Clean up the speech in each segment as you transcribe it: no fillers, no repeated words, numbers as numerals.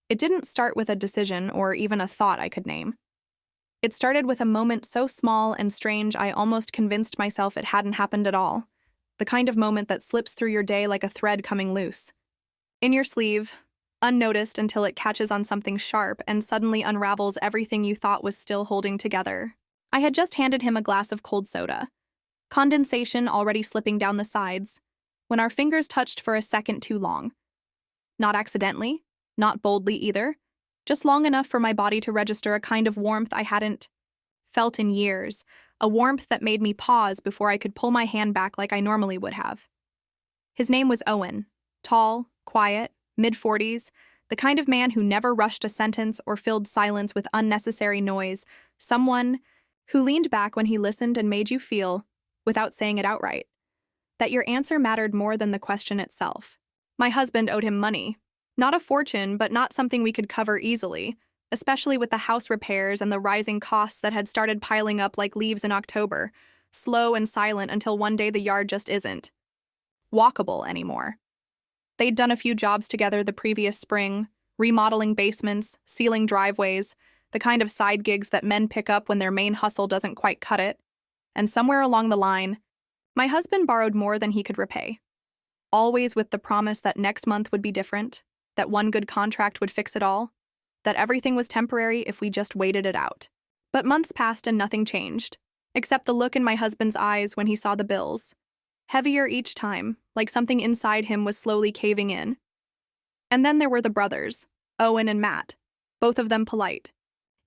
It didn't start with a decision or even a thought I could name. It started with a moment so small and strange I almost convinced myself it hadn't happened at all. The kind of moment that slips through your day like a thread coming loose. In your sleeve, unnoticed until it catches on something sharp and suddenly unravels everything you thought was still holding together. I had just handed him a glass of cold soda, condensation already slipping down the sides, when our fingers touched for a second too long. Not accidentally, not boldly either, just long enough for my body to register a kind of warmth I hadn't felt in years, a warmth that made me pause before I could pull my hand back like I normally would have. His name was Owen, tall, quiet, mid-40s, the kind of man who never rushed a sentence or filled silence with unnecessary noise, someone who leaned back when he listened and made you feel, without saying it outright, that your answer mattered more than the question itself. My husband owed him money. Not a fortune, but not something we could cover easily, especially with the house repairs and the rising costs that had started piling up like leaves in October, slow and silent until one day the yard just isn't walkable anymore. They'd done a few jobs together the previous spring, remodeling basements, sealing driveways, the kind of side gigs that men pick up when their main hustle doesn't quite cut it. And somewhere along the line, my husband borrowed more than he could repay. Always with the promise that next month would be different, that one good contract would fix it all, that everything was temporary if we just waited it out. But months passed and nothing changed, except the look in my husband's eyes when he saw the bills. Heavier each time, like something inside him was slowly caving in. And then there were the brothers, Owen and Matt, both of them polite.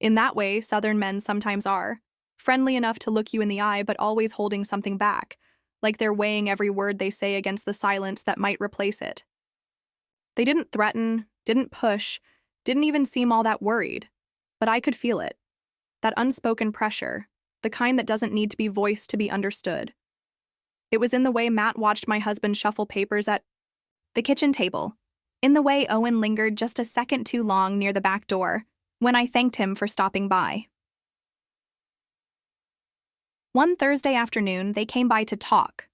In that way, Southern men sometimes are, friendly enough to look you in the eye but always holding something back, like they're weighing every word they say against the silence that might replace it. They didn't threaten, didn't push, didn't even seem all that worried, but I could feel it. That unspoken pressure, the kind that doesn't need to be voiced to be understood. It was in the way Matt watched my husband shuffle papers at the kitchen table, in the way Owen lingered just a second too long near the back door, when I thanked him for stopping by. One Thursday afternoon, they came by to talk,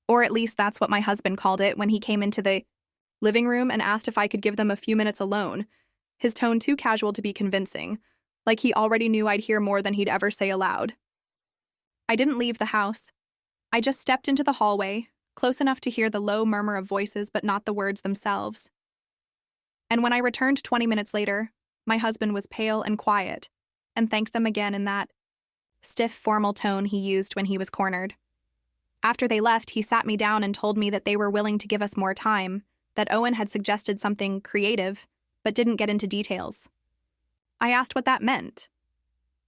or at least that's what my husband called it when he came into the living room and asked if I could give them a few minutes alone, his tone too casual to be convincing, like he already knew I'd hear more than he'd ever say aloud. I didn't leave the house. I just stepped into the hallway, close enough to hear the low murmur of voices but not the words themselves. And when I returned 20 minutes later, my husband was pale and quiet, and thanked them again in that stiff, formal tone he used when he was cornered. After they left, he sat me down and told me that they were willing to give us more time, that Owen had suggested something creative, but didn't get into details. I asked what that meant.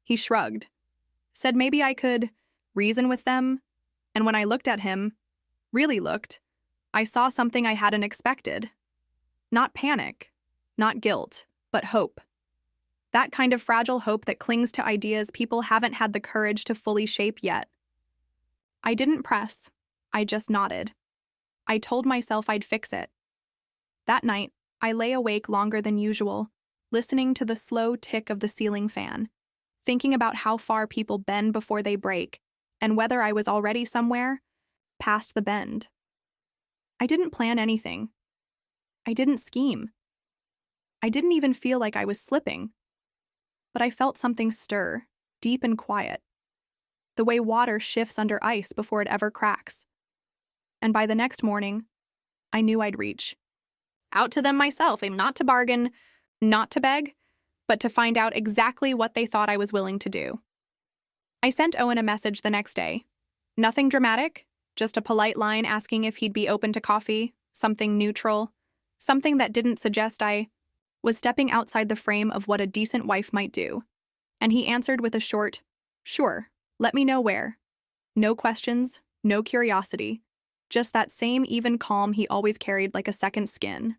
He shrugged, said maybe I could reason with them, and when I looked at him, really looked, I saw something I hadn't expected. Not panic, not guilt, but hope. That kind of fragile hope that clings to ideas people haven't had the courage to fully shape yet. I didn't press, I just nodded. I told myself I'd fix it. That night, I lay awake longer than usual, listening to the slow tick of the ceiling fan, thinking about how far people bend before they break, and whether I was already somewhere, past the bend. I didn't plan anything. I didn't scheme. I didn't even feel like I was slipping. But I felt something stir, deep and quiet, the way water shifts under ice before it ever cracks. And by the next morning, I knew I'd reach out to them myself, aimed not to bargain, not to beg, but to find out exactly what they thought I was willing to do. I sent Owen a message the next day. Nothing dramatic, just a polite line asking if he'd be open to coffee, something neutral, something that didn't suggest I was stepping outside the frame of what a decent wife might do. And he answered with a short, "Sure, let me know where." No questions, no curiosity, just that same even calm he always carried like a second skin.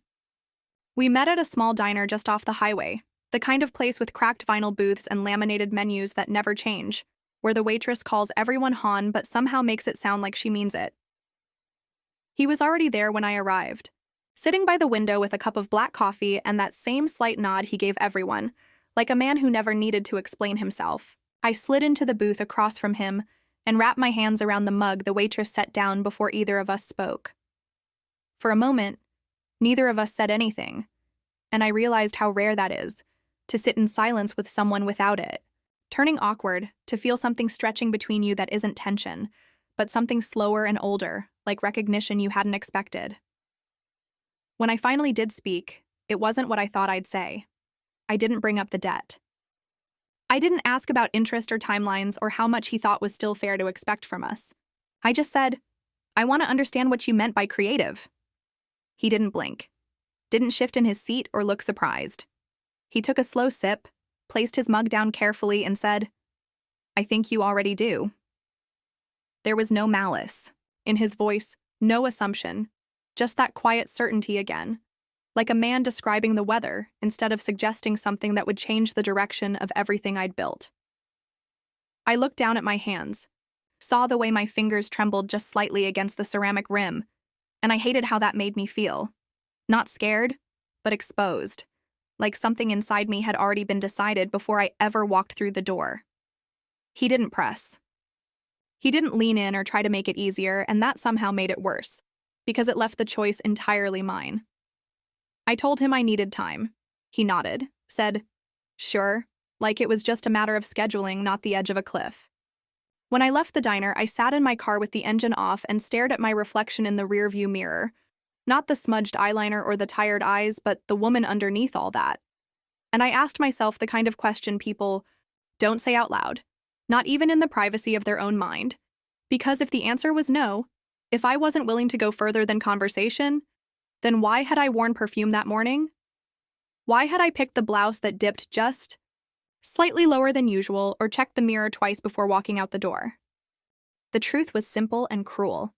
We met at a small diner just off the highway, the kind of place with cracked vinyl booths and laminated menus that never change, where the waitress calls everyone hon but somehow makes it sound like she means it. He was already there when I arrived, sitting by the window with a cup of black coffee and that same slight nod he gave everyone, like a man who never needed to explain himself. I slid into the booth across from him and wrapped my hands around the mug the waitress set down before either of us spoke. For a moment, neither of us said anything, and I realized how rare that is, to sit in silence with someone without it. Turning awkward, to feel something stretching between you that isn't tension, but something slower and older, like recognition you hadn't expected. When I finally did speak, it wasn't what I thought I'd say. I didn't bring up the debt. I didn't ask about interest or timelines or how much he thought was still fair to expect from us. I just said, I want to understand what you meant by creative. He didn't blink, didn't shift in his seat or look surprised. He took a slow sip, placed his mug down carefully, and said, I think you already do. There was no malice in his voice, no assumption, just that quiet certainty again, like a man describing the weather instead of suggesting something that would change the direction of everything I'd built. I looked down at my hands, saw the way my fingers trembled just slightly against the ceramic rim, and I hated how that made me feel. Not scared, but exposed, like something inside me had already been decided before I ever walked through the door. He didn't press. He didn't lean in or try to make it easier, and that somehow made it worse, because it left the choice entirely mine. I told him I needed time. He nodded, said, sure, like it was just a matter of scheduling, not the edge of a cliff. When I left the diner, I sat in my car with the engine off and stared at my reflection in the rearview mirror. Not the smudged eyeliner or the tired eyes, but the woman underneath all that. And I asked myself the kind of question people don't say out loud, not even in the privacy of their own mind. Because if the answer was no, if I wasn't willing to go further than conversation, then why had I worn perfume that morning? Why had I picked the blouse that dipped just slightly lower than usual or checked the mirror twice before walking out the door? The truth was simple and cruel.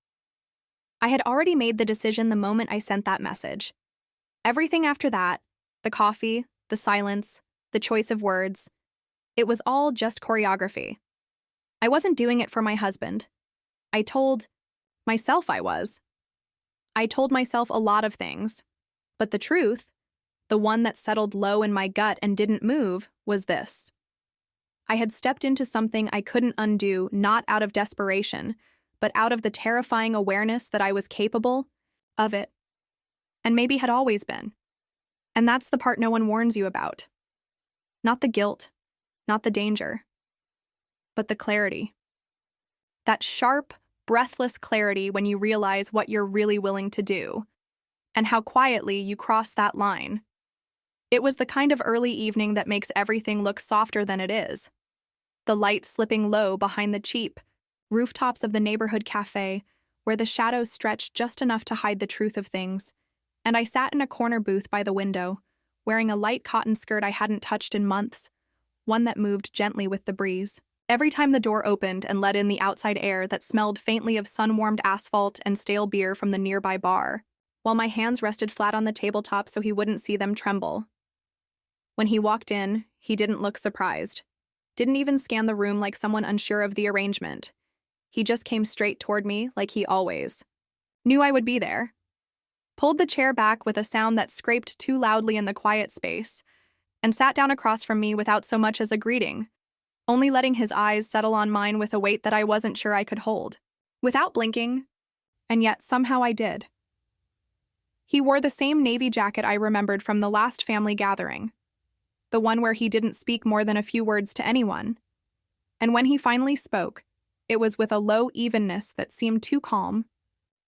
I had already made the decision the moment I sent that message. Everything after that, the coffee, the silence, the choice of words, it was all just choreography. I wasn't doing it for my husband. I told myself I was. I told myself a lot of things, but the truth, the one that settled low in my gut and didn't move, was this. I had stepped into something I couldn't undo, not out of desperation, but out of the terrifying awareness that I was capable of it, and maybe had always been. And that's the part no one warns you about. Not the guilt, not the danger, but the clarity. That sharp, breathless clarity when you realize what you're really willing to do, and how quietly you cross that line. It was the kind of early evening that makes everything look softer than it is. The light slipping low behind the cheap rooftops of the neighborhood cafe, where the shadows stretched just enough to hide the truth of things, and I sat in a corner booth by the window, wearing a light cotton skirt I hadn't touched in months, one that moved gently with the breeze. Every time the door opened and let in the outside air that smelled faintly of sun-warmed asphalt and stale beer from the nearby bar, while my hands rested flat on the tabletop so he wouldn't see them tremble. When he walked in, he didn't look surprised, didn't even scan the room like someone unsure of the arrangement. He just came straight toward me like he always knew I would be there. Pulled the chair back with a sound that scraped too loudly in the quiet space, and sat down across from me without so much as a greeting, only letting his eyes settle on mine with a weight that I wasn't sure I could hold. Without blinking, and yet somehow I did. He wore the same navy jacket I remembered from the last family gathering, the one where he didn't speak more than a few words to anyone. And when he finally spoke, it was with a low evenness that seemed too calm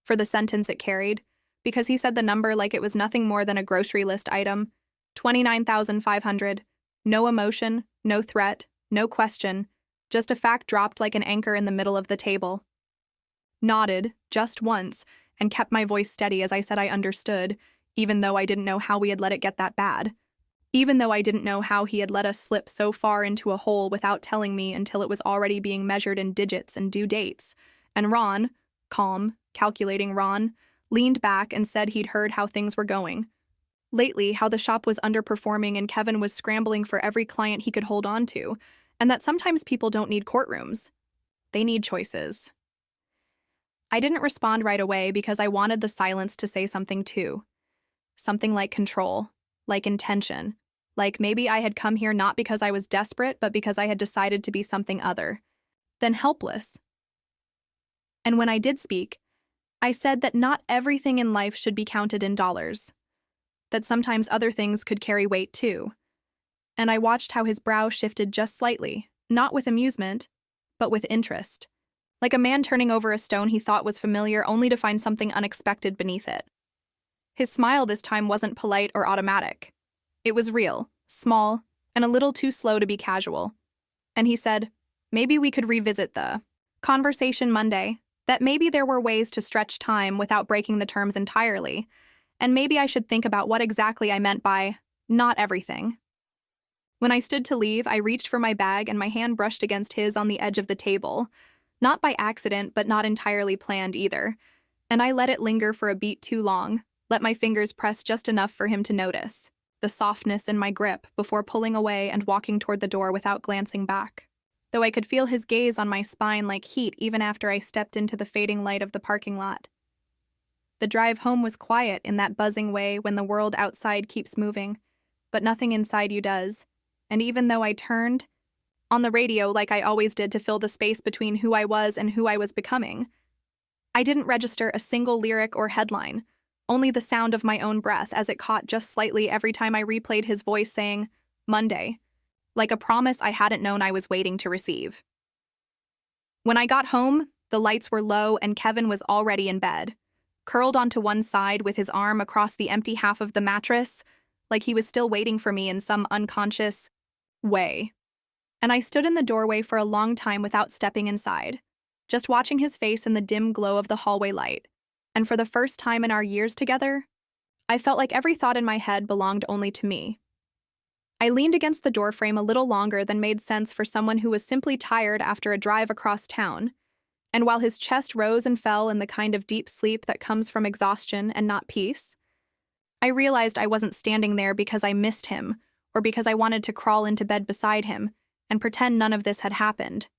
for the sentence it carried, because he said the number like it was nothing more than a grocery list item, 29,500, no emotion, no threat, no question, just a fact dropped like an anchor in the middle of the table. Nodded, just once, and kept my voice steady as I said I understood, even though I didn't know how we had let it get that bad. Even though I didn't know how he had let us slip so far into a hole without telling me until it was already being measured in digits and due dates. And Ron, calm, calculating Ron, leaned back and said he'd heard how things were going. Lately, how the shop was underperforming and Kevin was scrambling for every client he could hold on to, and that sometimes people don't need courtrooms. They need choices. I didn't respond right away because I wanted the silence to say something too. Something like control, like intention, like maybe I had come here not because I was desperate, but because I had decided to be something other, then helpless. And when I did speak, I said that not everything in life should be counted in dollars. that sometimes other things could carry weight too. And I watched how his brow shifted just slightly, not with amusement, but with interest. Like a man turning over a stone he thought was familiar only to find something unexpected beneath it. His smile this time wasn't polite or automatic. It was real, small, and a little too slow to be casual. And he said, maybe we could revisit the conversation Monday, that maybe there were ways to stretch time without breaking the terms entirely, and maybe I should think about what exactly I meant by not everything. When I stood to leave, I reached for my bag and my hand brushed against his on the edge of the table, not by accident but not entirely planned either, and I let it linger for a beat too long, let my fingers press just enough for him to notice the softness in my grip before pulling away and walking toward the door without glancing back. Though I could feel his gaze on my spine like heat even after I stepped into the fading light of the parking lot. The drive home was quiet in that buzzing way when the world outside keeps moving, but nothing inside you does. And even though I turned on the radio like I always did to fill the space between who I was and who I was becoming, I didn't register a single lyric or headline, only the sound of my own breath as it caught just slightly every time I replayed his voice saying, Monday, like a promise I hadn't known I was waiting to receive. When I got home, the lights were low and Kevin was already in bed, curled onto one side with his arm across the empty half of the mattress, like he was still waiting for me in some unconscious way. And I stood in the doorway for a long time without stepping inside, just watching his face in the dim glow of the hallway light. And for the first time in our years together, I felt like every thought in my head belonged only to me. I leaned against the doorframe a little longer than made sense for someone who was simply tired after a drive across town, and while his chest rose and fell in the kind of deep sleep that comes from exhaustion and not peace, I realized I wasn't standing there because I missed him or because I wanted to crawl into bed beside him and pretend none of this had happened.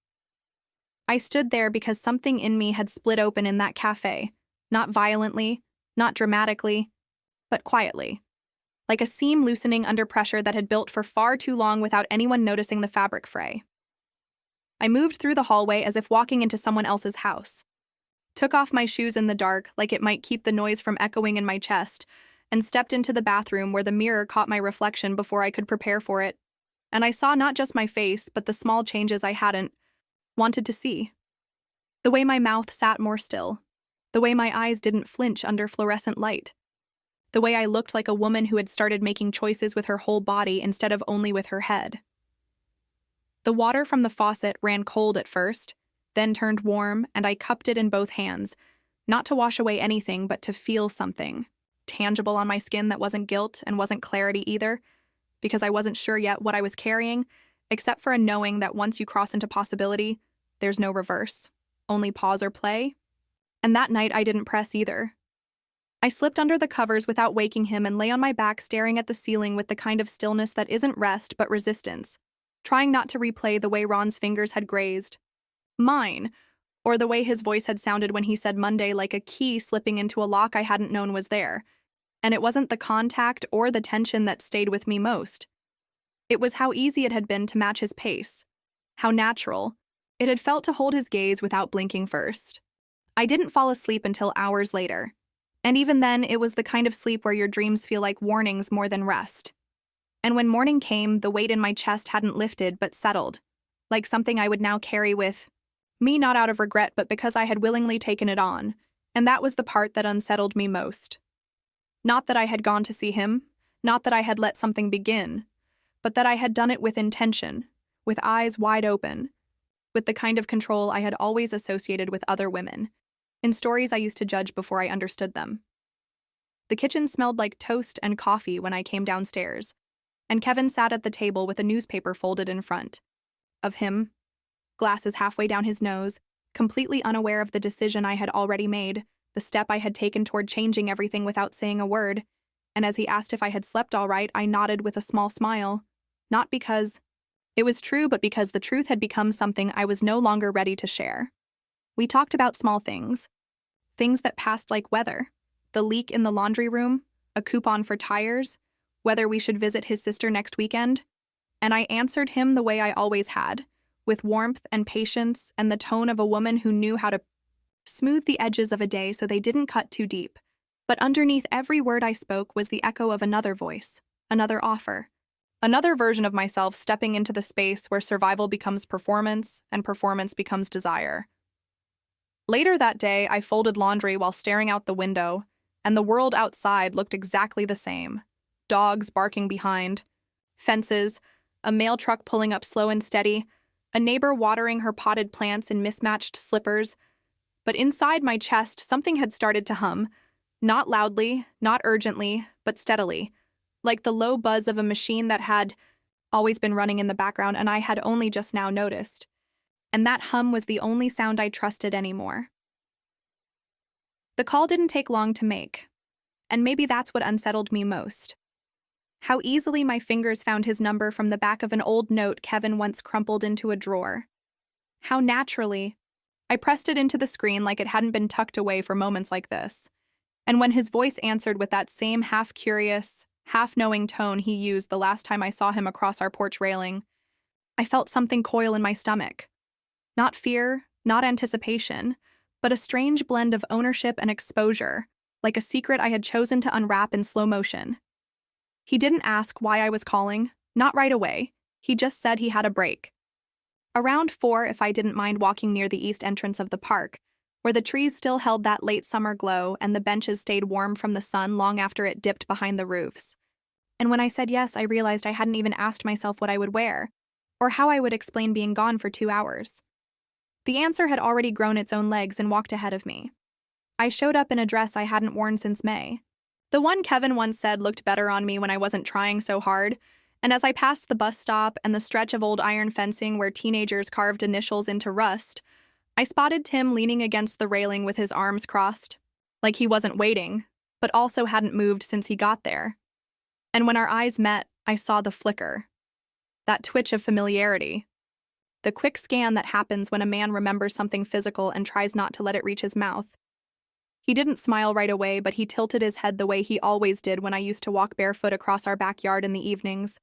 I stood there because something in me had split open in that cafe, not violently, not dramatically, but quietly, like a seam loosening under pressure that had built for far too long without anyone noticing the fabric fray. I moved through the hallway as if walking into someone else's house, took off my shoes in the dark like it might keep the noise from echoing in my chest, and stepped into the bathroom where the mirror caught my reflection before I could prepare for it, and I saw not just my face but the small changes I hadn't wanted to see. The way my mouth sat more still, the way my eyes didn't flinch under fluorescent light, the way I looked like a woman who had started making choices with her whole body instead of only with her head. The water from the faucet ran cold at first, then turned warm, and I cupped it in both hands, not to wash away anything but to feel something tangible on my skin that wasn't guilt and wasn't clarity either, because I wasn't sure yet what I was carrying, except for a knowing that once you cross into possibility, there's no reverse, only pause or play. And that night I didn't press either. I slipped under the covers without waking him and lay on my back staring at the ceiling with the kind of stillness that isn't rest but resistance, trying not to replay the way Ron's fingers had grazed mine, or the way his voice had sounded when he said Monday like a key slipping into a lock I hadn't known was there. And it wasn't the contact or the tension that stayed with me most. It was how easy it had been to match his pace, how natural it had felt to hold his gaze without blinking first. I didn't fall asleep until hours later, and even then it was the kind of sleep where your dreams feel like warnings more than rest. And when morning came, the weight in my chest hadn't lifted but settled, like something I would now carry with me, not out of regret but because I had willingly taken it on, and that was the part that unsettled me most. Not that I had gone to see him, not that I had let something begin, but that I had done it with intention, with eyes wide open, with the kind of control I had always associated with other women, in stories I used to judge before I understood them. The kitchen smelled like toast and coffee when I came downstairs, and Kevin sat at the table with a newspaper folded in front of him, glasses halfway down his nose, completely unaware of the decision I had already made, the step I had taken toward changing everything without saying a word, and as he asked if I had slept all right, I nodded with a small smile, not because it was true, but because the truth had become something I was no longer ready to share. We talked about small things, things that passed like weather, the leak in the laundry room, a coupon for tires, whether we should visit his sister next weekend, and I answered him the way I always had, with warmth and patience and the tone of a woman who knew how to smooth the edges of a day so they didn't cut too deep, But underneath every word I spoke was the echo of another voice, another offer, another version of myself stepping into the space where survival becomes performance and performance becomes desire. Later that day, I folded laundry while staring out the window, and the world outside looked exactly the same. Dogs barking behind, fences, a mail truck pulling up slow and steady, a neighbor watering her potted plants in mismatched slippers. But inside my chest, something had started to hum, not loudly, not urgently, but steadily, like the low buzz of a machine that had always been running in the background and I had only just now noticed. And that hum was the only sound I trusted anymore. The call didn't take long to make, and maybe that's what unsettled me most. How easily my fingers found his number from the back of an old note Kevin once crumpled into a drawer. How naturally I pressed it into the screen like it hadn't been tucked away for moments like this. And when his voice answered with that same half-curious, half-knowing tone he used the last time I saw him across our porch railing, I felt something coil in my stomach. Not fear, not anticipation, but a strange blend of ownership and exposure, like a secret I had chosen to unwrap in slow motion. He didn't ask why I was calling, not right away. He just said he had a break. Around 4 if I didn't mind walking near the east entrance of the park, where the trees still held that late summer glow and the benches stayed warm from the sun long after it dipped behind the roofs. And when I said yes, I realized I hadn't even asked myself what I would wear, or how I would explain being gone for 2 hours. The answer had already grown its own legs and walked ahead of me. I showed up in a dress I hadn't worn since May. The one Kevin once said looked better on me when I wasn't trying so hard, and as I passed the bus stop and the stretch of old iron fencing where teenagers carved initials into rust, I spotted Tim leaning against the railing with his arms crossed, like he wasn't waiting, but also hadn't moved since he got there. And when our eyes met, I saw the flicker, that twitch of familiarity. The quick scan that happens when a man remembers something physical and tries not to let it reach his mouth. He didn't smile right away, but he tilted his head the way he always did when I used to walk barefoot across our backyard in the evenings.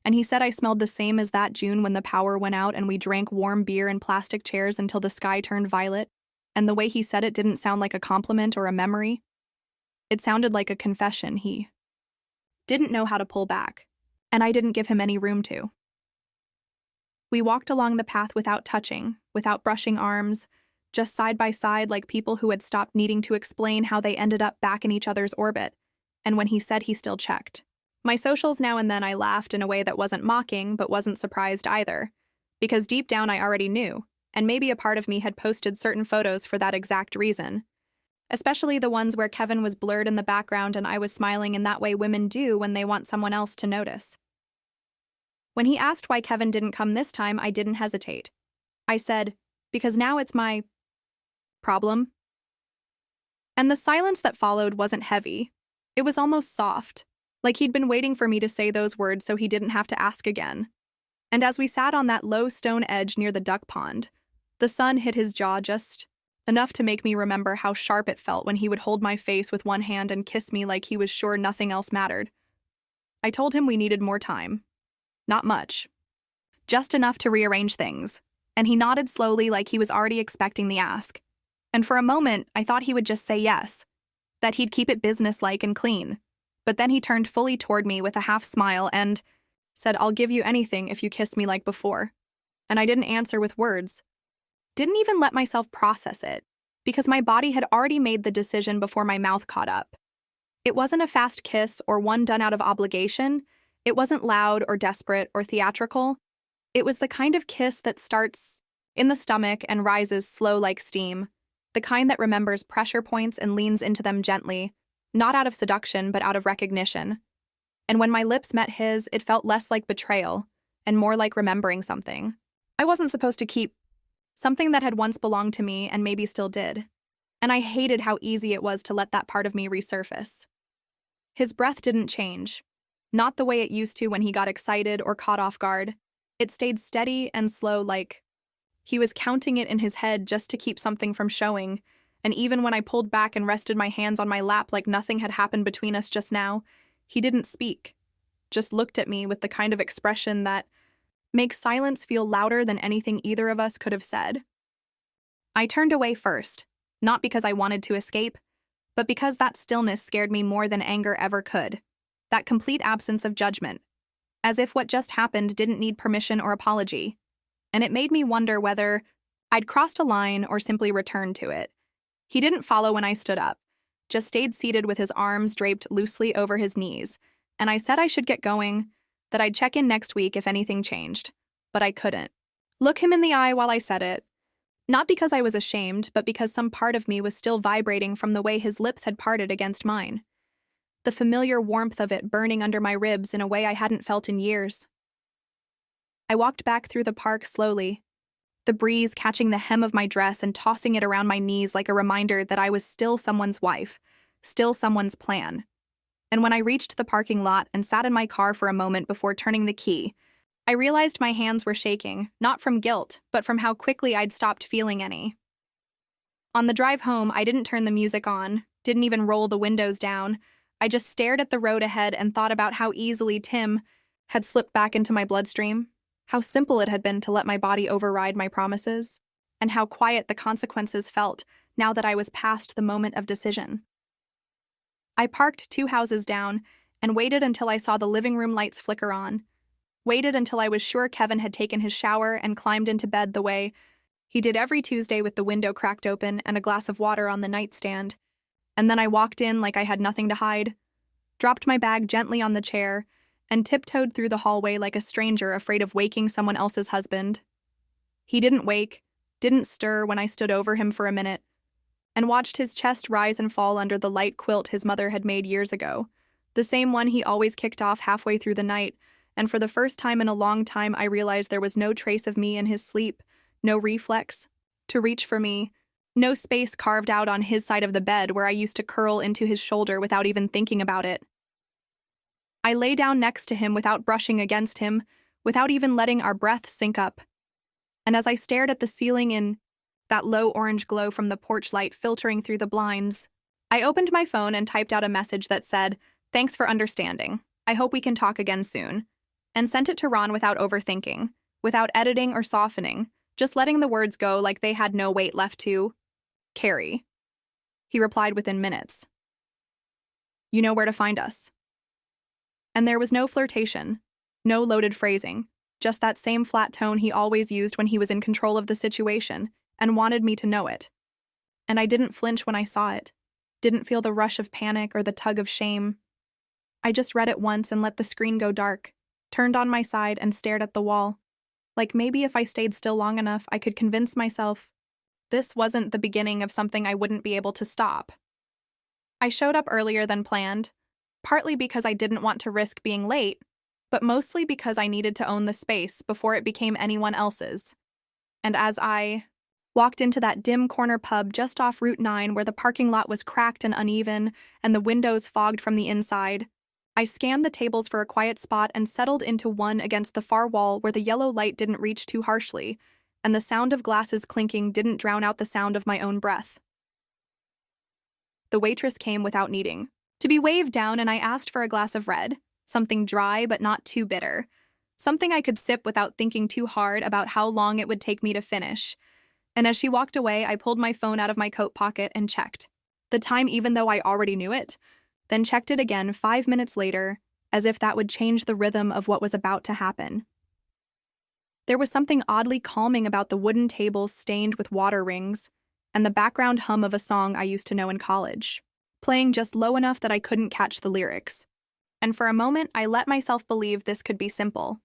And he said I smelled the same as that June when the power went out and we drank warm beer in plastic chairs until the sky turned violet, and the way he said it didn't sound like a compliment or a memory. It sounded like a confession. He didn't know how to pull back, and I didn't give him any room to. We walked along the path without touching, without brushing arms, just side by side like people who had stopped needing to explain how they ended up back in each other's orbit, and when he said he still checked. My socials now and then I laughed in a way that wasn't mocking but wasn't surprised either, because deep down I already knew, and maybe a part of me had posted certain photos for that exact reason. Especially the ones where Kevin was blurred in the background and I was smiling in that way women do when they want someone else to notice. When he asked why Kevin didn't come this time, I didn't hesitate. I said, because now it's my problem. And the silence that followed wasn't heavy. It was almost soft, like he'd been waiting for me to say those words so he didn't have to ask again. And as we sat on that low stone edge near the duck pond, the sun hit his jaw just enough to make me remember how sharp it felt when he would hold my face with one hand and kiss me like he was sure nothing else mattered. I told him we needed more time. Not much. Just enough to rearrange things, and he nodded slowly like he was already expecting the ask. And for a moment, I thought he would just say yes, that he'd keep it businesslike and clean. But then he turned fully toward me with a half smile and said, "I'll give you anything if you kiss me like before." And I didn't answer with words. Didn't even let myself process it, because my body had already made the decision before my mouth caught up. It wasn't a fast kiss or one done out of obligation. It wasn't loud or desperate or theatrical. It was the kind of kiss that starts in the stomach and rises slow like steam, the kind that remembers pressure points and leans into them gently, not out of seduction but out of recognition. And when my lips met his, it felt less like betrayal and more like remembering something I wasn't supposed to keep, something that had once belonged to me and maybe still did. And I hated how easy it was to let that part of me resurface. His breath didn't change. Not the way it used to when he got excited or caught off guard. It stayed steady and slow, like he was counting it in his head just to keep something from showing, and even when I pulled back and rested my hands on my lap like nothing had happened between us just now, he didn't speak, just looked at me with the kind of expression that makes silence feel louder than anything either of us could have said. I turned away first, not because I wanted to escape, but because that stillness scared me more than anger ever could. That complete absence of judgment, as if what just happened didn't need permission or apology. And it made me wonder whether I'd crossed a line or simply returned to it. He didn't follow when I stood up, just stayed seated with his arms draped loosely over his knees, and I said I should get going, that I'd check in next week if anything changed, but I couldn't look him in the eye while I said it. Not because I was ashamed, but because some part of me was still vibrating from the way his lips had parted against mine. The familiar warmth of it burning under my ribs in a way I hadn't felt in years. I walked back through the park slowly, the breeze catching the hem of my dress and tossing it around my knees like a reminder that I was still someone's wife, still someone's plan. And when I reached the parking lot and sat in my car for a moment before turning the key, I realized my hands were shaking, not from guilt, but from how quickly I'd stopped feeling any. On the drive home, I didn't turn the music on, didn't even roll the windows down. I just stared at the road ahead and thought about how easily Tim had slipped back into my bloodstream, how simple it had been to let my body override my promises, and how quiet the consequences felt now that I was past the moment of decision. I parked 2 houses down and waited until I saw the living room lights flicker on, waited until I was sure Kevin had taken his shower and climbed into bed the way he did every Tuesday with the window cracked open and a glass of water on the nightstand, and then I walked in like I had nothing to hide, dropped my bag gently on the chair, and tiptoed through the hallway like a stranger afraid of waking someone else's husband. He didn't wake, didn't stir when I stood over him for a minute, and watched his chest rise and fall under the light quilt his mother had made years ago, the same one he always kicked off halfway through the night, and for the first time in a long time I realized there was no trace of me in his sleep, no reflex to reach for me, no space carved out on his side of the bed where I used to curl into his shoulder without even thinking about it. I lay down next to him without brushing against him, without even letting our breath sync up. And as I stared at the ceiling in that low orange glow from the porch light filtering through the blinds, I opened my phone and typed out a message that said, "Thanks for understanding. I hope we can talk again soon," and sent it to Ron without overthinking, without editing or softening, just letting the words go like they had no weight left to carry. He replied within minutes. "You know where to find us." And there was no flirtation, no loaded phrasing, just that same flat tone he always used when he was in control of the situation and wanted me to know it. And I didn't flinch when I saw it, didn't feel the rush of panic or the tug of shame. I just read it once and let the screen go dark, turned on my side and stared at the wall. Like maybe if I stayed still long enough, I could convince myself this wasn't the beginning of something I wouldn't be able to stop. I showed up earlier than planned, partly because I didn't want to risk being late, but mostly because I needed to own the space before it became anyone else's. And as I walked into that dim corner pub just off Route 9 where the parking lot was cracked and uneven and the windows fogged from the inside, I scanned the tables for a quiet spot and settled into one against the far wall where the yellow light didn't reach too harshly, and the sound of glasses clinking didn't drown out the sound of my own breath. The waitress came without needing to be waved down, and I asked for a glass of red, something dry but not too bitter, something I could sip without thinking too hard about how long it would take me to finish. And as she walked away, I pulled my phone out of my coat pocket and checked the time even though I already knew it, then checked it again 5 minutes later, as if that would change the rhythm of what was about to happen. There was something oddly calming about the wooden tables stained with water rings and the background hum of a song I used to know in college, playing just low enough that I couldn't catch the lyrics. And for a moment, I let myself believe this could be simple.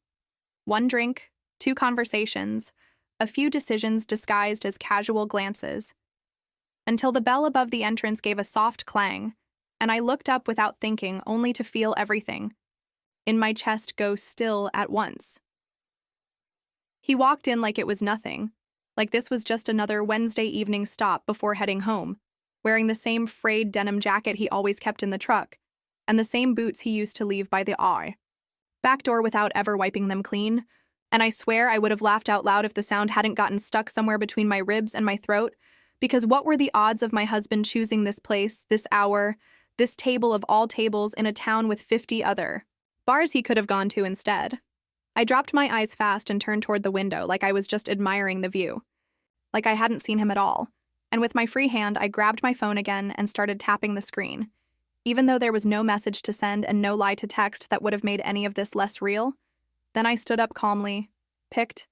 1 drink, 2 conversations, a few decisions disguised as casual glances, until the bell above the entrance gave a soft clang, and I looked up without thinking, only to feel everything in my chest go still at once. He walked in like it was nothing, like this was just another Wednesday evening stop before heading home, wearing the same frayed denim jacket he always kept in the truck, and the same boots he used to leave by the back door without ever wiping them clean, and I swear I would have laughed out loud if the sound hadn't gotten stuck somewhere between my ribs and my throat, because what were the odds of my husband choosing this place, this hour, this table of all tables in a town with 50 other bars he could have gone to instead? I dropped my eyes fast and turned toward the window like I was just admiring the view, like I hadn't seen him at all, and with my free hand, I grabbed my phone again and started tapping the screen. Even though there was no message to send and no lie to text that would have made any of this less real, then I stood up calmly, picked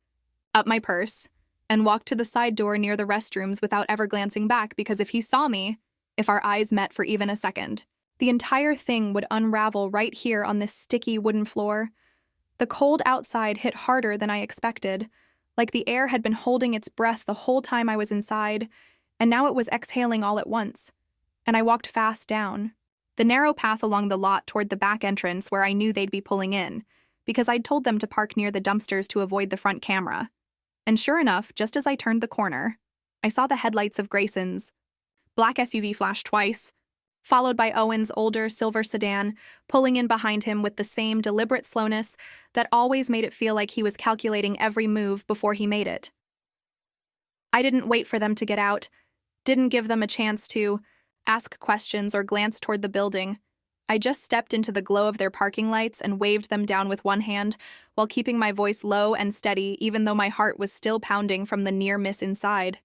up my purse, and walked to the side door near the restrooms without ever glancing back, because if he saw me, if our eyes met for even a second, the entire thing would unravel right here on this sticky wooden floor. The cold outside hit harder than I expected, like the air had been holding its breath the whole time I was inside, and now it was exhaling all at once. And I walked fast down the narrow path along the lot toward the back entrance where I knew they'd be pulling in, because I'd told them to park near the dumpsters to avoid the front camera. And sure enough, just as I turned the corner, I saw the headlights of Grayson's black SUV flash twice, followed by Owen's older silver sedan pulling in behind him with the same deliberate slowness that always made it feel like he was calculating every move before he made it. I didn't wait for them to get out, didn't give them a chance to ask questions or glance toward the building. I just stepped into the glow of their parking lights and waved them down with one hand while keeping my voice low and steady, even though my heart was still pounding from the near miss inside.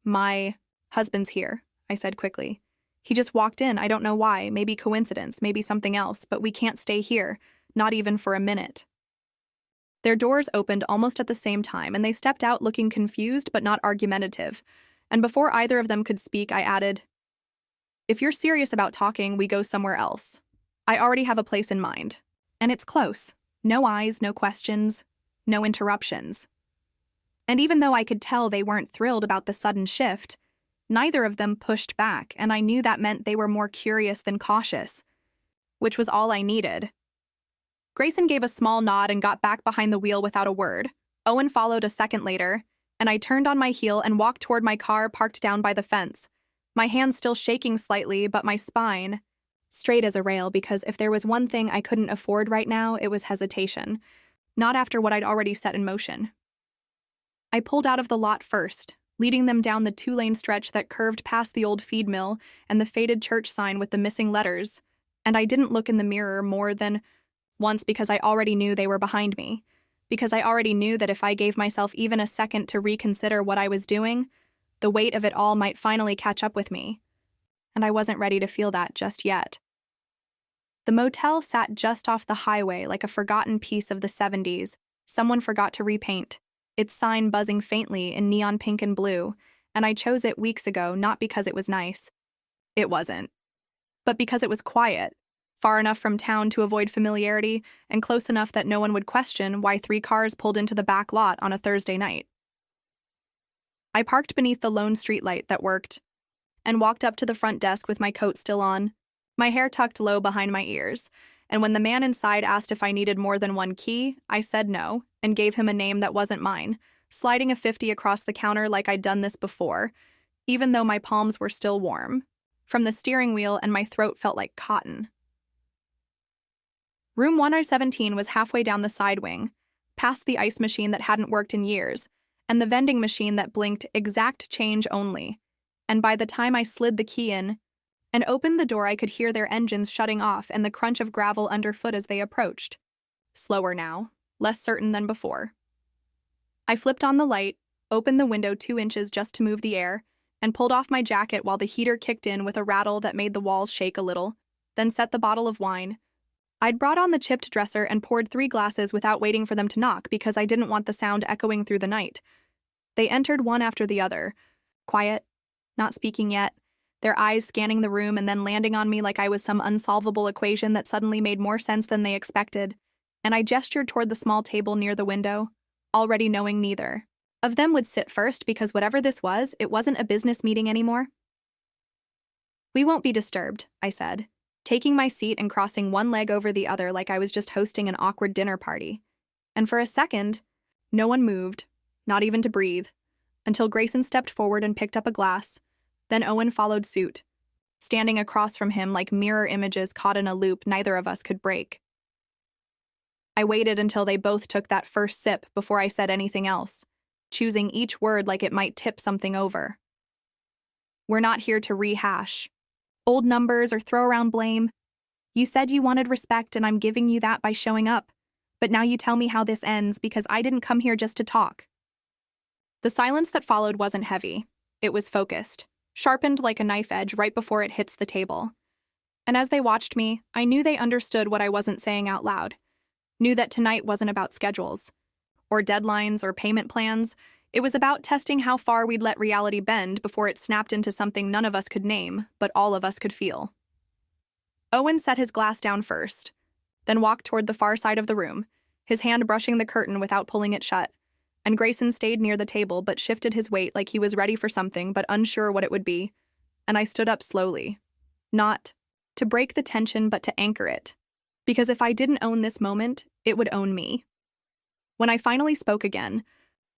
"My husband's here," I said quickly. "He just walked in. I don't know why. Maybe coincidence, maybe something else, but we can't stay here, not even for a minute." Their doors opened almost at the same time, and they stepped out looking confused but not argumentative. And before either of them could speak, I added, "If you're serious about talking, we go somewhere else. I already have a place in mind. And it's close. No eyes, no questions, no interruptions." And even though I could tell they weren't thrilled about the sudden shift, neither of them pushed back, and I knew that meant they were more curious than cautious, which was all I needed. Grayson gave a small nod and got back behind the wheel without a word. Owen followed a second later, and I turned on my heel and walked toward my car parked down by the fence, my hands still shaking slightly, but my spine straight as a rail, because if there was one thing I couldn't afford right now, it was hesitation, not after what I'd already set in motion. I pulled out of the lot first, leading them down the 2-lane stretch that curved past the old feed mill and the faded church sign with the missing letters, and I didn't look in the mirror more than once because I already knew they were behind me, because I already knew that if I gave myself even a second to reconsider what I was doing, the weight of it all might finally catch up with me, and I wasn't ready to feel that just yet. The motel sat just off the highway like a forgotten piece of the 70s someone forgot to repaint, its sign buzzing faintly in neon pink and blue, and I chose it weeks ago not because it was nice. It wasn't. But because it was quiet, far enough from town to avoid familiarity, and close enough that no one would question why 3 cars pulled into the back lot on a Thursday night. I parked beneath the lone streetlight that worked, and walked up to the front desk with my coat still on, my hair tucked low behind my ears, and when the man inside asked if I needed more than one key, I said no, and gave him a name that wasn't mine, sliding a 50 across the counter like I'd done this before, even though my palms were still warm from the steering wheel and my throat felt like cotton. Room 117 was halfway down the side wing, past the ice machine that hadn't worked in years, and the vending machine that blinked exact change only, and by the time I slid the key in and opened the door, I could hear their engines shutting off and the crunch of gravel underfoot as they approached. Slower now, less certain than before. I flipped on the light, opened the window 2 inches just to move the air, and pulled off my jacket while the heater kicked in with a rattle that made the walls shake a little, then set the bottle of wine. I'd brought on the chipped dresser and poured 3 glasses without waiting for them to knock because I didn't want the sound echoing through the night. They entered one after the other, quiet, not speaking yet, their eyes scanning the room and then landing on me like I was some unsolvable equation that suddenly made more sense than they expected, and I gestured toward the small table near the window, already knowing neither of them would sit first because whatever this was, it wasn't a business meeting anymore. "We won't be disturbed," I said, taking my seat and crossing one leg over the other like I was just hosting an awkward dinner party. And for a second, no one moved, not even to breathe, until Grayson stepped forward and picked up a glass. Then Owen followed suit, standing across from him like mirror images caught in a loop neither of us could break. I waited until they both took that first sip before I said anything else, choosing each word like it might tip something over. "We're not here to rehash old numbers or throw around blame. You said you wanted respect, and I'm giving you that by showing up. But now you tell me how this ends because I didn't come here just to talk." The silence that followed wasn't heavy. It was focused, sharpened like a knife edge right before it hits the table. And as they watched me, I knew they understood what I wasn't saying out loud. Knew that tonight wasn't about schedules, or deadlines, or payment plans. It was about testing how far we'd let reality bend before it snapped into something none of us could name, but all of us could feel. Owen set his glass down first, then walked toward the far side of the room, his hand brushing the curtain without pulling it shut, and Grayson stayed near the table but shifted his weight like he was ready for something but unsure what it would be, and I stood up slowly. Not to break the tension but to anchor it, because if I didn't own this moment, it would own me. When I finally spoke again,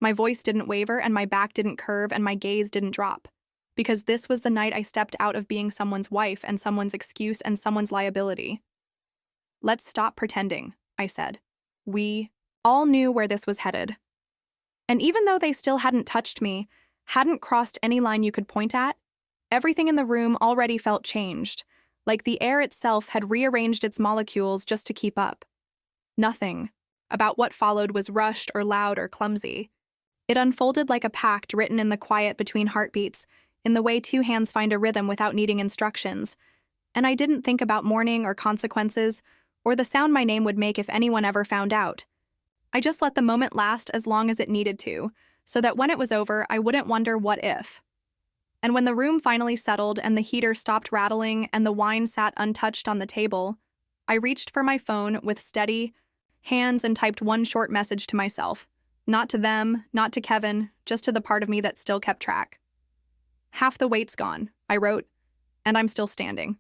my voice didn't waver and my back didn't curve and my gaze didn't drop, because this was the night I stepped out of being someone's wife and someone's excuse and someone's liability. "Let's stop pretending," I said. We all knew where this was headed. And even though they still hadn't touched me, hadn't crossed any line you could point at, everything in the room already felt changed, like the air itself had rearranged its molecules just to keep up. Nothing about what followed was rushed or loud or clumsy. It unfolded like a pact written in the quiet between heartbeats, in the way two hands find a rhythm without needing instructions. And I didn't think about mourning or consequences, or the sound my name would make if anyone ever found out. I just let the moment last as long as it needed to, so that when it was over, I wouldn't wonder what if. And when the room finally settled and the heater stopped rattling and the wine sat untouched on the table, I reached for my phone with steady hands and typed one short message to myself. Not to them, not to Kevin, just to the part of me that still kept track. "Half the weight's gone," I wrote, "and I'm still standing."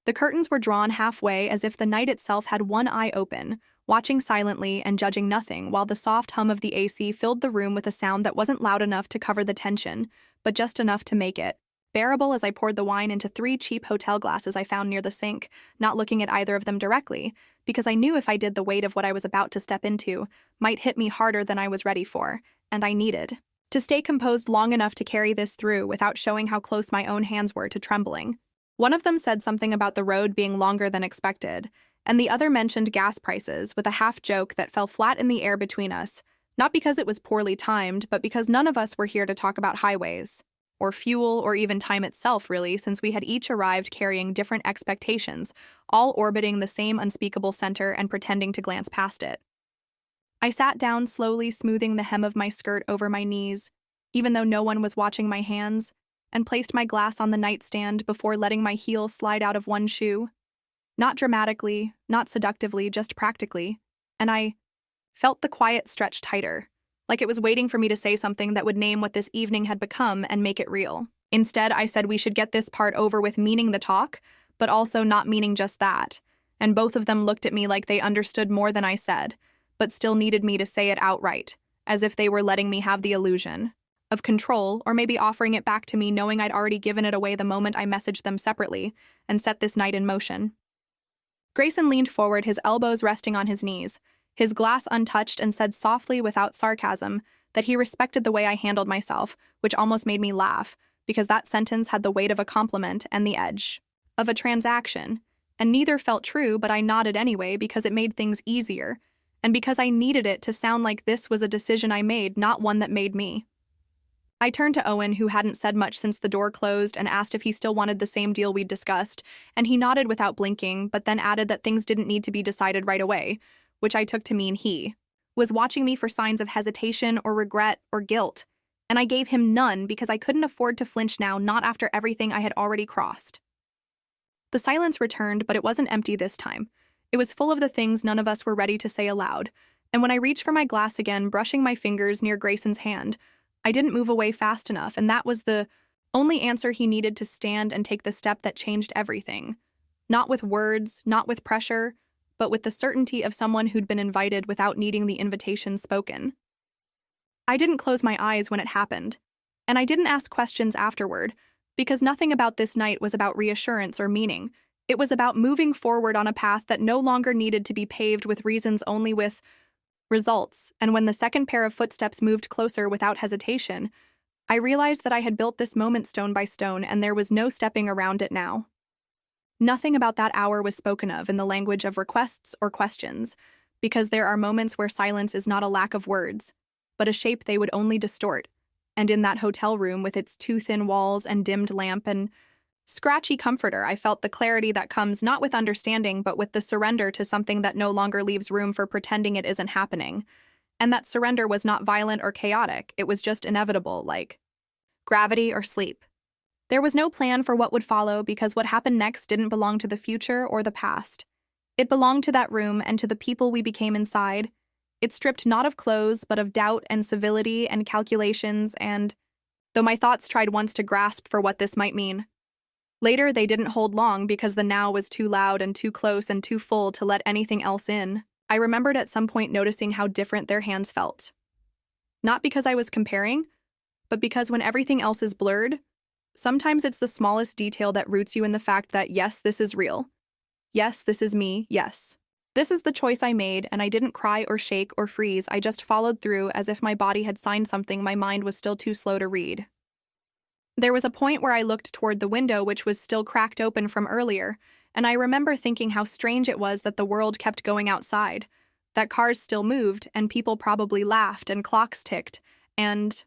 The curtains were drawn halfway as if the night itself had one eye open, watching silently and judging nothing, while the soft hum of the AC filled the room with a sound that wasn't loud enough to cover the tension, but just enough to make it bearable as I poured the wine into 3 cheap hotel glasses I found near the sink, not looking at either of them directly, because I knew if I did, the weight of what I was about to step into might hit me harder than I was ready for, and I needed to stay composed long enough to carry this through without showing how close my own hands were to trembling. One of them said something about the road being longer than expected, and the other mentioned gas prices with a half joke that fell flat in the air between us, not because it was poorly timed, but because none of us were here to talk about highways, or fuel, or even time itself, really, since we had each arrived carrying different expectations, all orbiting the same unspeakable center and pretending to glance past it. I sat down, slowly smoothing the hem of my skirt over my knees, even though no one was watching my hands, and placed my glass on the nightstand before letting my heel slide out of one shoe. Not dramatically, not seductively, just practically, and I felt the quiet stretch tighter, like it was waiting for me to say something that would name what this evening had become and make it real. Instead, I said we should get this part over with, meaning the talk, but also not meaning just that, and both of them looked at me like they understood more than I said, but still needed me to say it outright, as if they were letting me have the illusion of control, or maybe offering it back to me knowing I'd already given it away the moment I messaged them separately and set this night in motion. Grayson leaned forward, his elbows resting on his knees, his glass untouched, and said softly without sarcasm that he respected the way I handled myself, which almost made me laugh, because that sentence had the weight of a compliment and the edge of a transaction, and neither felt true, but I nodded anyway because it made things easier, and because I needed it to sound like this was a decision I made, not one that made me. I turned to Owen, who hadn't said much since the door closed, and asked if he still wanted the same deal we'd discussed, and he nodded without blinking, but then added that things didn't need to be decided right away, which I took to mean he was watching me for signs of hesitation or regret or guilt, and I gave him none because I couldn't afford to flinch now, not after everything I had already crossed. The silence returned, but it wasn't empty this time. It was full of the things none of us were ready to say aloud, and when I reached for my glass again, brushing my fingers near Grayson's hand, I didn't move away fast enough, and that was the only answer he needed to stand and take the step that changed everything. Not with words, not with pressure, but with the certainty of someone who'd been invited without needing the invitation spoken. I didn't close my eyes when it happened, and I didn't ask questions afterward, because nothing about this night was about reassurance or meaning. It was about moving forward on a path that no longer needed to be paved with reasons, only with results. And when the second pair of footsteps moved closer without hesitation, I realized that I had built this moment stone by stone, and there was no stepping around it now. Nothing about that hour was spoken of in the language of requests or questions, because there are moments where silence is not a lack of words, but a shape they would only distort, And in that hotel room with its too thin walls and dimmed lamp and scratchy comforter, I felt the clarity that comes not with understanding, but with the surrender to something that no longer leaves room for pretending it isn't happening. And that surrender was not violent or chaotic, it was just inevitable, like gravity or sleep. There was no plan for what would follow because what happened next didn't belong to the future or the past. It belonged to that room and to the people we became inside. It stripped not of clothes, but of doubt and civility and calculations and, though my thoughts tried once to grasp for what this might mean, later they didn't hold long because the now was too loud and too close and too full to let anything else in. I remembered at some point noticing how different their hands felt. Not because I was comparing, but because when everything else is blurred, sometimes it's the smallest detail that roots you in the fact that, yes, this is real. Yes, this is me, yes. This is the choice I made, and I didn't cry or shake or freeze, I just followed through as if my body had signed something my mind was still too slow to read. There was a point where I looked toward the window, which was still cracked open from earlier, and I remember thinking how strange it was that the world kept going outside, that cars still moved, and people probably laughed, and clocks ticked, and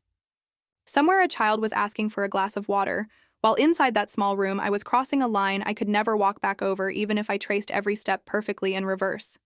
somewhere a child was asking for a glass of water, while inside that small room I was crossing a line I could never walk back over even if I traced every step perfectly in reverse.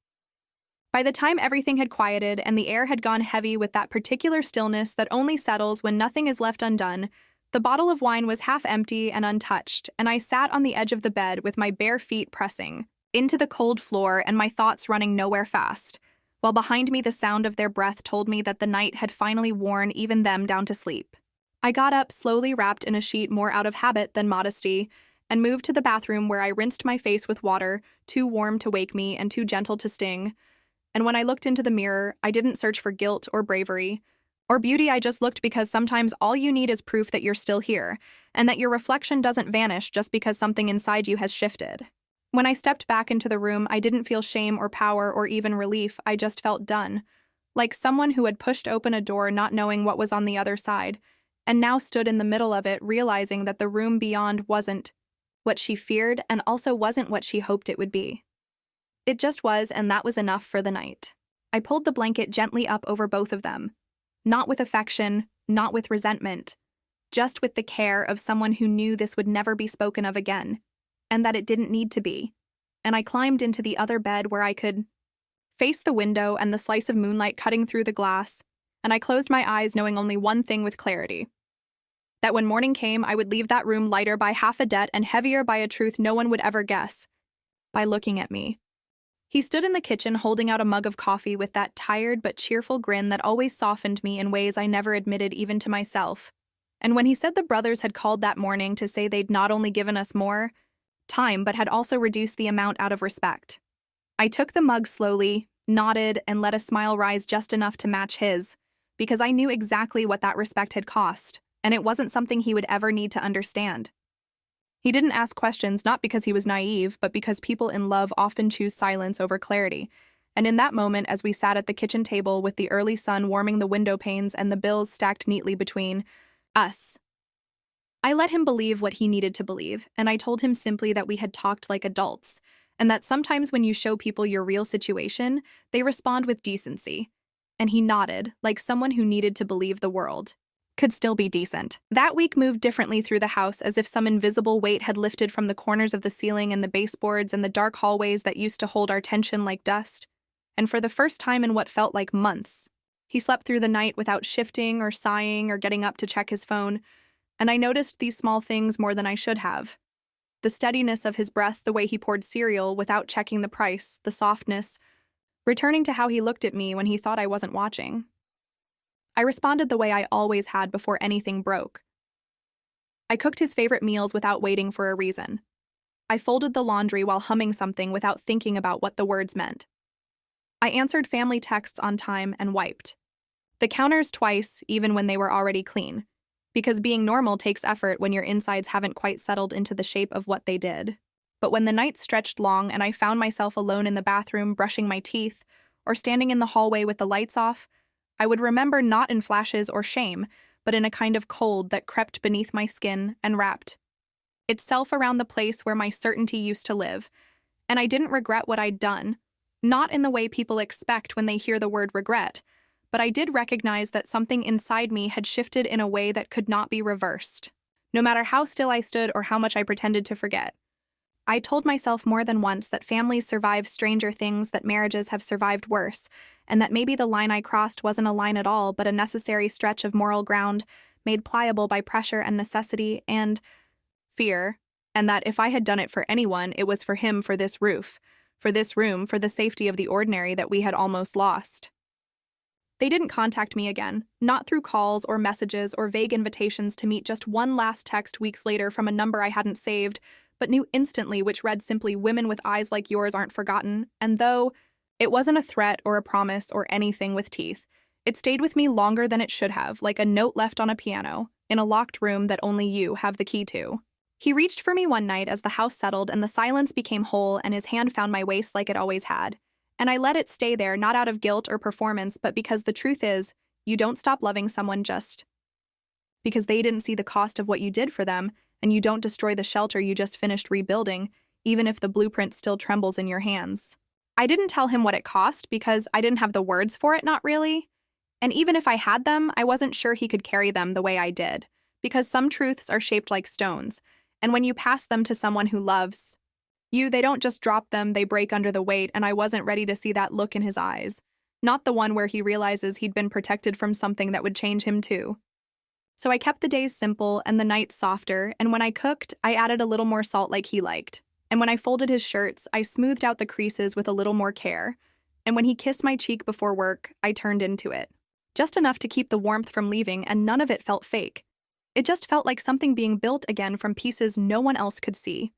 By the time everything had quieted and the air had gone heavy with that particular stillness that only settles when nothing is left undone, the bottle of wine was half empty and untouched, and I sat on the edge of the bed with my bare feet pressing into the cold floor and my thoughts running nowhere fast, while behind me the sound of their breath told me that the night had finally worn even them down to sleep. I got up, slowly wrapped in a sheet more out of habit than modesty, and moved to the bathroom where I rinsed my face with water, too warm to wake me and too gentle to sting. And when I looked into the mirror, I didn't search for guilt or bravery or beauty, I just looked because sometimes all you need is proof that you're still here, and that your reflection doesn't vanish just because something inside you has shifted. When I stepped back into the room, I didn't feel shame or power or even relief, I just felt done, like someone who had pushed open a door not knowing what was on the other side, and now stood in the middle of it, realizing that the room beyond wasn't what she feared and also wasn't what she hoped it would be. It just was, and that was enough for the night. I pulled the blanket gently up over both of them, not with affection, not with resentment, just with the care of someone who knew this would never be spoken of again, and that it didn't need to be. And I climbed into the other bed where I could face the window and the slice of moonlight cutting through the glass, and I closed my eyes knowing only one thing with clarity: that when morning came, I would leave that room lighter by half a debt and heavier by a truth no one would ever guess, by looking at me. He stood in the kitchen holding out a mug of coffee with that tired but cheerful grin that always softened me in ways I never admitted even to myself. And when he said the brothers had called that morning to say they'd not only given us more time but had also reduced the amount out of respect, I took the mug slowly, nodded, and let a smile rise just enough to match his, because I knew exactly what that respect had cost, and it wasn't something he would ever need to understand. He didn't ask questions not because he was naive, but because people in love often choose silence over clarity. And in that moment, as we sat at the kitchen table with the early sun warming the window panes and the bills stacked neatly between us, I let him believe what he needed to believe, and I told him simply that we had talked like adults, and that sometimes when you show people your real situation, they respond with decency. And he nodded, like someone who needed to believe the world could still be decent. That week moved differently through the house, as if some invisible weight had lifted from the corners of the ceiling and the baseboards and the dark hallways that used to hold our tension like dust. And for the first time in what felt like months, he slept through the night without shifting or sighing or getting up to check his phone, and I noticed these small things more than I should have. The steadiness of his breath, the way he poured cereal without checking the price, the softness, returning to how he looked at me when he thought I wasn't watching. I responded the way I always had before anything broke. I cooked his favorite meals without waiting for a reason. I folded the laundry while humming something without thinking about what the words meant. I answered family texts on time and wiped the counters twice, even when they were already clean, because being normal takes effort when your insides haven't quite settled into the shape of what they did. But when the night stretched long and I found myself alone in the bathroom brushing my teeth or standing in the hallway with the lights off, I would remember not in flashes or shame, but in a kind of cold that crept beneath my skin and wrapped itself around the place where my certainty used to live. And I didn't regret what I'd done, not in the way people expect when they hear the word regret, but I did recognize that something inside me had shifted in a way that could not be reversed, no matter how still I stood or how much I pretended to forget. I told myself more than once that families survive stranger things, that marriages have survived worse, and that maybe the line I crossed wasn't a line at all, but a necessary stretch of moral ground made pliable by pressure and necessity and fear, and that if I had done it for anyone, it was for him, for this roof, for this room, for the safety of the ordinary that we had almost lost. They didn't contact me again, not through calls or messages or vague invitations to meet, just one last text weeks later from a number I hadn't saved, but knew instantly, which read simply, "Women with eyes like yours aren't forgotten," and though it wasn't a threat or a promise or anything with teeth, it stayed with me longer than it should have, like a note left on a piano, in a locked room that only you have the key to. He reached for me one night as the house settled and the silence became whole, and his hand found my waist like it always had. And I let it stay there, not out of guilt or performance, but because the truth is, you don't stop loving someone just because they didn't see the cost of what you did for them, and you don't destroy the shelter you just finished rebuilding, even if the blueprint still trembles in your hands. I didn't tell him what it cost because I didn't have the words for it, not really. And even if I had them, I wasn't sure he could carry them the way I did, because some truths are shaped like stones, and when you pass them to someone who loves you, they don't just drop them, they break under the weight, and I wasn't ready to see that look in his eyes. Not the one where he realizes he'd been protected from something that would change him too. So I kept the days simple and the nights softer, and when I cooked, I added a little more salt like he liked. And when I folded his shirts, I smoothed out the creases with a little more care. And when he kissed my cheek before work, I turned into it. Just enough to keep the warmth from leaving, and none of it felt fake. It just felt like something being built again from pieces no one else could see.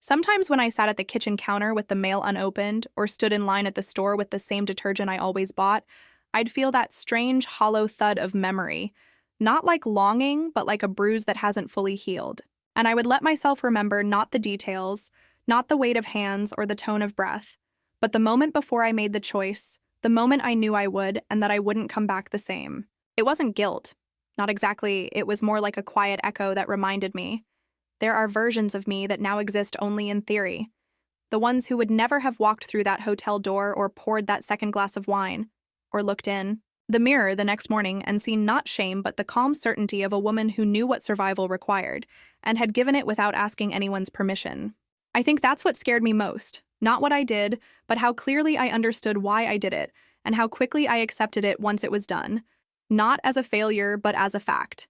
Sometimes when I sat at the kitchen counter with the mail unopened, or stood in line at the store with the same detergent I always bought, I'd feel that strange, hollow thud of memory. Not like longing, but like a bruise that hasn't fully healed. And I would let myself remember not the details, not the weight of hands or the tone of breath, but the moment before I made the choice, the moment I knew I would and that I wouldn't come back the same. It wasn't guilt. Not exactly. It was more like a quiet echo that reminded me. There are versions of me that now exist only in theory. The ones who would never have walked through that hotel door or poured that second glass of wine, or looked in the mirror the next morning and seen not shame but the calm certainty of a woman who knew what survival required and had given it without asking anyone's permission. I think that's what scared me most. Not what I did, but how clearly I understood why I did it and how quickly I accepted it once it was done. Not as a failure, but as a fact.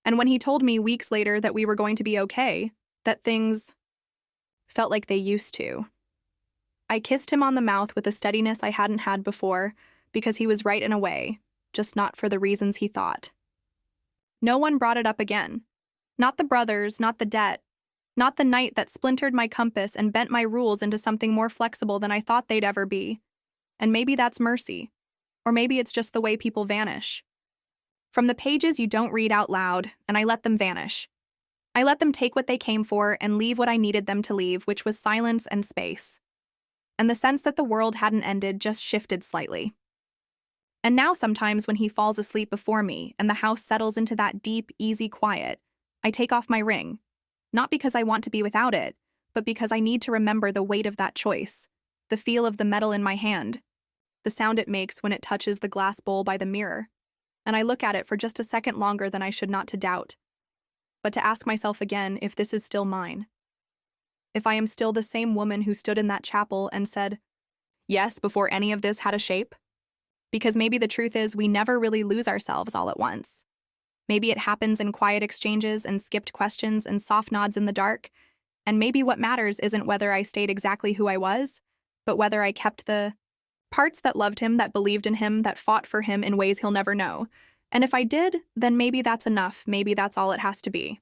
And when he told me weeks later that we were going to be okay, that things felt like they used to, I kissed him on the mouth with a steadiness I hadn't had before, because he was right in a way, just not for the reasons he thought. No one brought it up again. Not the brothers, not the debt, not the night that splintered my compass and bent my rules into something more flexible than I thought they'd ever be. And maybe that's mercy. Or maybe it's just the way people vanish. From the pages you don't read out loud, and I let them vanish. I let them take what they came for and leave what I needed them to leave, which was silence and space. And the sense that the world hadn't ended just shifted slightly. And now sometimes when he falls asleep before me and the house settles into that deep, easy quiet, I take off my ring. Not because I want to be without it, but because I need to remember the weight of that choice, the feel of the metal in my hand, the sound it makes when it touches the glass bowl by the mirror. And I look at it for just a second longer than I should, not to doubt, but to ask myself again if this is still mine. If I am still the same woman who stood in that chapel and said, yes, before any of this had a shape. Because maybe the truth is we never really lose ourselves all at once. Maybe it happens in quiet exchanges and skipped questions and soft nods in the dark. And maybe what matters isn't whether I stayed exactly who I was, but whether I kept the parts that loved him, that believed in him, that fought for him in ways he'll never know. And if I did, then maybe that's enough. Maybe that's all it has to be.